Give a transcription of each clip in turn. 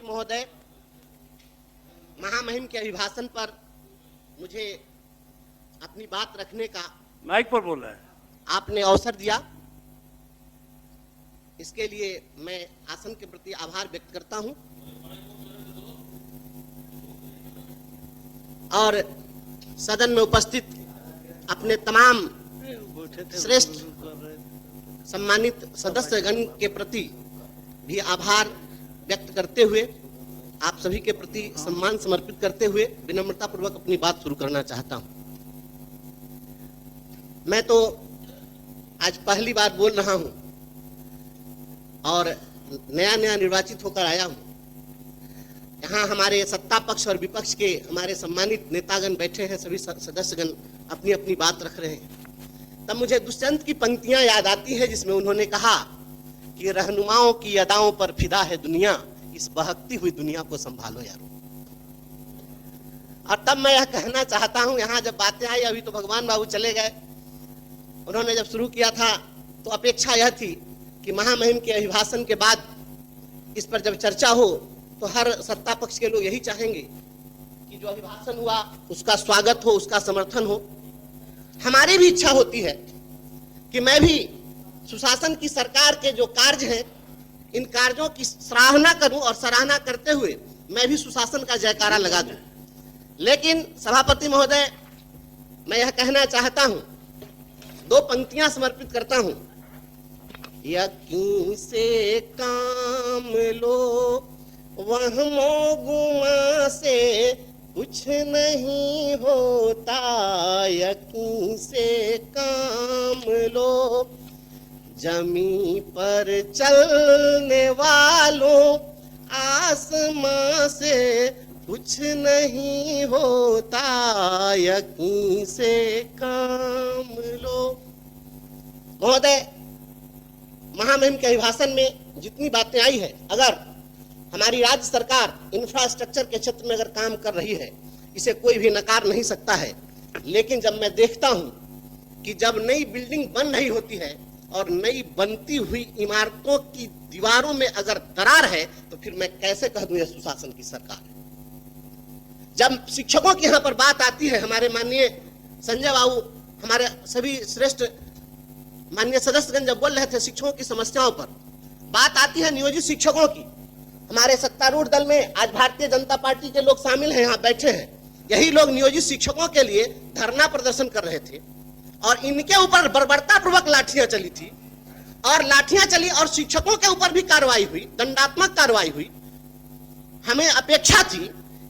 सभापति महोदय, महामहिम के अभिभाषण पर मुझे अपनी बात रखने का माइक पर बोल रहा है। आपने अवसर दिया, इसके लिए मैं आसन के प्रति आभार व्यक्त करता हूं और सदन में उपस्थित अपने तमाम श्रेष्ठ सम्मानित सदस्यगण के प्रति भी आभार व्यक्त करते हुए आप सभी के प्रति सम्मान समर्पित करते हुए विनम्रता पूर्वक अपनी बात शुरू करना चाहता हूं। मैं तो आज पहली बार बोल रहा हूं और नया नया निर्वाचित होकर आया हूं। यहाँ हमारे सत्ता पक्ष और विपक्ष के हमारे सम्मानित नेतागण बैठे हैं, सभी सदस्यगण अपनी अपनी बात रख रहे हैं। तब मुझे दुष्यंत की पंक्तियां याद आती है जिसमें उन्होंने कहा कि रहनुमाओं की अदाओं पर फिदा है दुनिया, इस बहकती हुई दुनिया को संभालो यारो। और तब मैं यह कहना चाहता हूं, यहाँ जब बातें आई, अभी तो भगवान बाबू चले गए, उन्होंने जब शुरू किया था तो अपेक्षा यह थी कि महामहिम के अभिभाषण के बाद इस पर जब चर्चा हो तो हर सत्ता पक्ष के लोग यही चाहेंगे कि जो अभिभाषण हुआ उसका स्वागत हो, उसका समर्थन हो। हमारी भी इच्छा होती है कि मैं भी सुशासन की सरकार के जो कार्य हैं, इन कार्यों की सराहना करूं और सराहना करते हुए मैं भी सुशासन का जयकारा लगा दूं। लेकिन सभापति महोदय, मैं यह कहना चाहता हूं, दो पंक्तियां समर्पित करता हूं। यकीन से काम लो, वहमो गुमा से कुछ नहीं होता, यकीन से काम लो, जमी पर चलने वालों आसमां से कुछ नहीं होता, यकीन से काम लो। महोदय, महामहिम के अभिभाषण में जितनी बातें आई है, अगर हमारी राज्य सरकार इंफ्रास्ट्रक्चर के क्षेत्र में अगर काम कर रही है, इसे कोई भी नकार नहीं सकता है। लेकिन जब मैं देखता हूं कि जब नई बिल्डिंग बन रही होती है और नई बनती हुई इमारतों की दीवारों में अगर दरार है, तो फिर मैं कैसे कह दूं यह सुशासन की सरकार है। जब शिक्षकों की यहां पर बात आती है, हमारे माननीय संजय बाबू, हमारे सभी श्रेष्ठ माननीय सदस्यगण जब बोल रहे थे शिक्षकों की समस्याओं पर, बात आती है नियोजित शिक्षकों की। हमारे सत्तारूढ़ दल में आज भारतीय जनता पार्टी के लोग शामिल हैं, यहाँ बैठे हैं। यही लोग नियोजित शिक्षकों के लिए धरना प्रदर्शन कर रहे थे और इनके ऊपर बर्बरता पूर्वक लाठियां चली थी और लाठियां चली और शिक्षकों के ऊपर भी कार्रवाई हुई, दंडात्मक कार्रवाई हुई। हमें अपेक्षा थी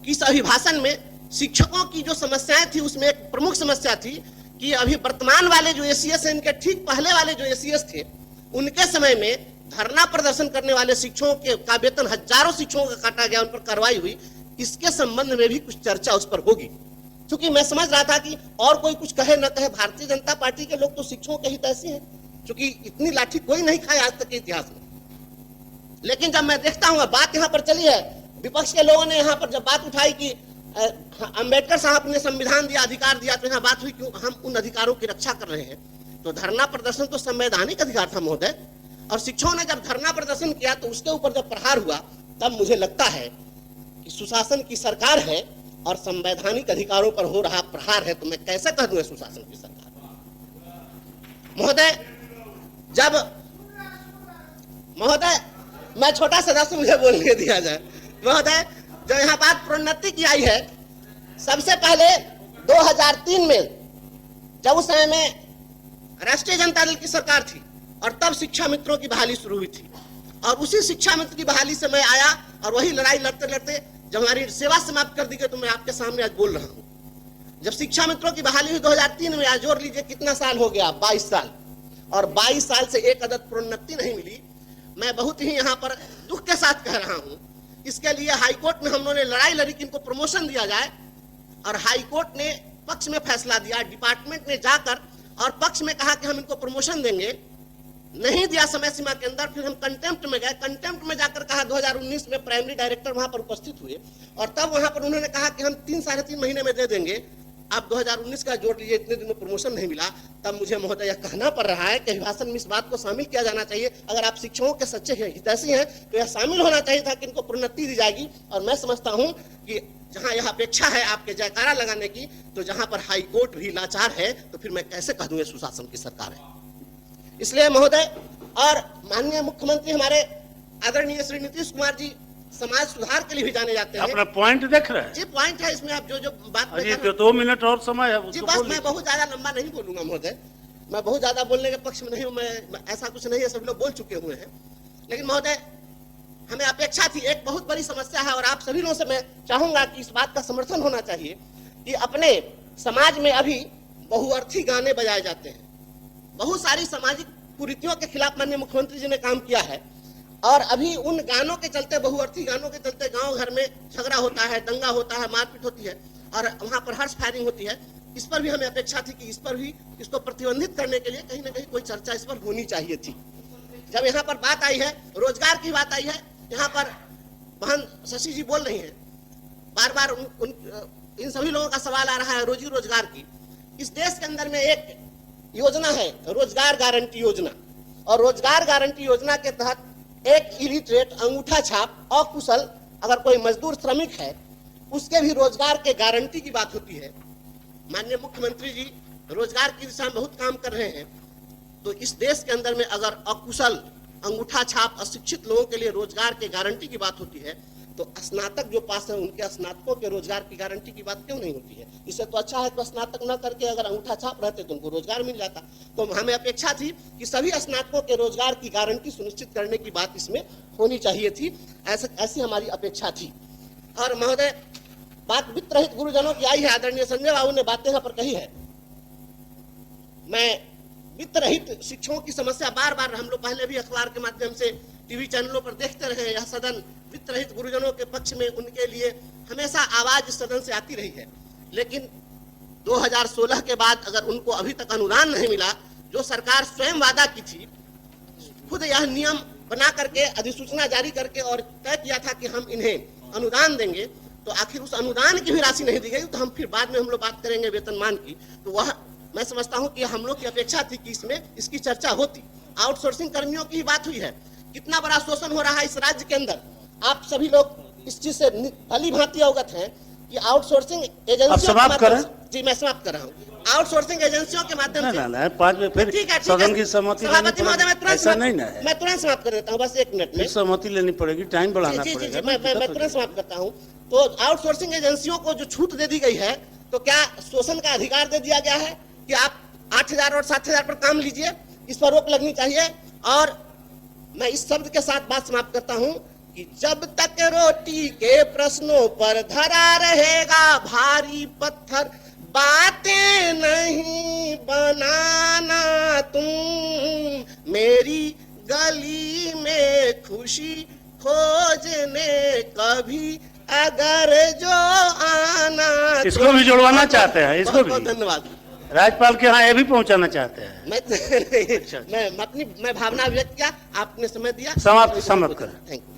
कि इस अभिभाषण में शिक्षकों की जो समस्याएं थी उसमें एक प्रमुख समस्या थी कि अभी वर्तमान वाले जो एसीएस हैं, इनके ठीक पहले वाले जो एसीएस थे, उनके समय में धरना प्रदर्शन करने वाले शिक्षकों का वेतन हजारों शिक्षकों का काटा गया, उन पर कार्रवाई हुई। इसके संबंध में भी कुछ चर्चा उस पर होगी, क्योंकि मैं समझ रहा था कि और कोई कुछ कहे न कहे, भारतीय जनता पार्टी के लोग तो शिक्षकों के हित ऐसे हैं, क्योंकि इतनी लाठी कोई नहीं खाए आज तक के इतिहास में। लेकिन जब मैं देखता हूँ बात यहाँ पर चली है, विपक्ष के लोगों ने यहाँ पर जब बात उठाई कि अंबेडकर साहब ने संविधान दिया, अधिकार दिया, तो यहाँ बात हुई क्यों हम उन अधिकारों की रक्षा कर रहे हैं। तो धरना प्रदर्शन तो संवैधानिक अधिकार था महोदय, और शिक्षकों ने जब धरना प्रदर्शन किया तो उसके ऊपर जब प्रहार हुआ, तब मुझे लगता है कि सुशासन की सरकार है और संवैधानिक अधिकारों पर हो रहा प्रहार है, तो मैं कैसे कह दूं सुशासन की सरकार। महोदय मैं छोटा सदस्य, मुझे बोलने दिया जाए। महोदय, जब यहाँ बात प्रोन्नति की आई है, सबसे पहले 2003 में जब उस समय में राष्ट्रीय जनता दल की सरकार थी और तब शिक्षा मित्रों की बहाली शुरू हुई थी, और उसी शिक्षा मित्र की बहाली से मैं आया और वही लड़ाई लड़ते लड़ते जब हमारी सेवा समाप्त कर दी गई तो मैं आपके सामने आज बोल रहा हूं। जब शिक्षा मित्रों की बहाली हुई 2003 में, आज जोड़ लीजिए कितना साल हो गया, 22 साल, और 22 साल से एक अदद प्रोन्नति नहीं मिली। मैं बहुत ही यहाँ पर दुख के साथ कह रहा हूं। इसके लिए हाईकोर्ट में हम लोगों ने लड़ाई लड़ी कि इनको प्रमोशन दिया जाए, और हाईकोर्ट ने पक्ष में फैसला दिया। डिपार्टमेंट ने जाकर और पक्ष में कहा कि हम इनको प्रमोशन देंगे, नहीं दिया समय सीमा के अंदर। फिर हम कंटेम्प्ट में गए, कंटेम्प्ट में जाकर कहा 2019 में प्राइमरी डायरेक्टर वहां पर उपस्थित हुए और तब वहां पर उन्होंने कहा कि हम 3 साढ़े 3 महीने में दे देंगे। आप 2019 का जोड़ लीजिए, इतने दिनों प्रमोशन नहीं मिला, तब मुझे महोदय यह कहना पड़ रहा है कि अभिभाषण में इस बात को शामिल किया जाना चाहिए। अगर आप शिक्षकों के सच्चे हितैषी हैं तो यह शामिल होना चाहिए था कि इनको प्रोन्नति दी जाएगी। और मैं समझता हूं कि जहां यह अपेक्षा है आपके जयकारा लगाने की, तो जहां पर हाई कोर्ट भी लाचार है, तो फिर मैं कैसे कह दूं ये सुशासन की सरकार है। इसलिए महोदय और माननीय मुख्यमंत्री हमारे आदरणीय श्री नीतीश कुमार जी समाज सुधार के लिए भी जाने जाते हैं। अपना पॉइंट देख रहे हैं जी पॉइंट है इसमें, आप जो बात अजी, तो 2 मिनट और समय है, जी उसको बस बोलिए। मैं बहुत ज्यादा लंबा नहीं बोलूंगा महोदय, मैं बहुत ज्यादा बोलने के पक्ष में नहीं हूं, मैं ऐसा कुछ नहीं है, सभी लोग बोल चुके हुए हैं। लेकिन महोदय हमें अपेक्षा थी, एक बहुत बड़ी समस्या है और आप सभी लोगों से मैं चाहूंगा कि इस बात का समर्थन होना चाहिए कि अपने समाज में अभी बहुअर्थी गाने बजाए जाते हैं। बहुत सारी सामाजिक कुरीतियों के खिलाफ माननीय मुख्यमंत्री जी ने काम किया है और अभी उन गानों के चलते, बहुअर्थी गानों के चलते गांव घर में झगड़ा होता है, दंगा होता है, मारपीट होती है और वहां पर हर्ष फायरिंग होती है। इस पर भी हमें अपेक्षा थी कि इस पर भी, इसको प्रतिबंधित करने के लिए कहीं ना कहीं कोई चर्चा इस पर होनी चाहिए थी। जब यहाँ पर बात आई है, रोजगार की बात आई है, यहाँ पर बहन शशि जी बोल रही है, बार बार इन सभी लोगों का सवाल आ रहा है रोजी रोजगार की। इस देश के अंदर में एक योजना है रोजगार गारंटी योजना, और रोजगार गारंटी योजना के तहत एक इलिटरेट, अंगूठा छाप, अकुशल अगर कोई मजदूर श्रमिक है, उसके भी रोजगार के गारंटी की बात होती है। माननीय मुख्यमंत्री जी रोजगार की दिशा में बहुत काम कर रहे हैं, तो इस देश के अंदर में अगर अकुशल, अंगूठा छाप, अशिक्षित लोगों के लिए रोजगार के गारंटी की बात होती है, तो स्नातक जो पास है उनके स्नातकों के रोजगार की गारंटी की बात क्यों नहीं होती है? इससे तो अच्छा है कि स्नातक न करके अगर अंगूठा छाप रहते तो उनको रोजगार मिल जाता। तो हमें अपेक्षा थी कि सभी स्नातकों के रोजगार की गारंटी सुनिश्चित करने की बात इसमें होनी चाहिए थी, ऐसी हमारी अपेक्षा थी। और महोदय बात वित्त रहित गुरुजनों की आई है, आदरणीय संजय बाबू ने बातें यहाँ पर कही है। मैं वित्त रहित शिक्षकों की समस्या बार बार हम लोग पहले भी अखबार के माध्यम से, टीवी चैनलों पर देखते रहे। यह सदन वित्त रहित गुरुजनों के पक्ष में, उनके लिए हमेशा आवाज इस सदन से आती रही है। लेकिन 2016 के बाद अगर उनको अभी तक अनुदान नहीं मिला, जो सरकार स्वयं वादा की थी, खुद यह नियम बना करके, अधिसूचना जारी करके और तय किया था कि हम इन्हें अनुदान देंगे, तो आखिर उस अनुदान की भी राशि नहीं दी गई। तो हम फिर बाद में हम लोग बात करेंगे वेतनमान की, तो वह मैं समझता हूं कि हम लोग की अपेक्षा थी कि इसमें इसकी चर्चा होती। आउटसोर्सिंग कर्मियों की बात हुई है, कितना बड़ा शोषण हो रहा है इस राज्य के अंदर, आप सभी लोग इस चीज से भली भांति अवगत हैं कि आउटसोर्सिंग एजेंसियों के माध्यम से, जी मैं समाप्त कर रहा हूँ, आउटसोर्सिंग एजेंसियों के माध्यम से, ना 5 में फिर ठीक है, सदन की सहमति सभापति महोदय मैं तुरंत समाप्त कर देता हूँ, बस 1 मिनट में सहमति लेनी पड़ेगी, टाइम बढ़ाना जी पड़ेगा। मैं तुरंत समाप्त करता हूँ। तो आउटसोर्सिंग एजेंसियों को जो छूट दे दी गई है, तो क्या शोषण का अधिकार दे दिया गया है कि आप 8,000 और 7,000 पर काम लीजिए? इस पर रोक लगनी चाहिए। और मैं इस शब्द के साथ बात समाप्त करता हूं कि जब तक रोटी के प्रश्नों पर धरा रहेगा भारी पत्थर, बातें नहीं बनाना तुम मेरी गली में खुशी खोजने कभी अगर जो आना। इसको भी जुड़वाना चाहते हैं, इसको भी। धन्यवाद। राज्यपाल के यहाँ ये भी पहुंचाना चाहते हैं। मैं भावना व्यक्त किया, आपने समय दिया, समाप्त करें। Thank you.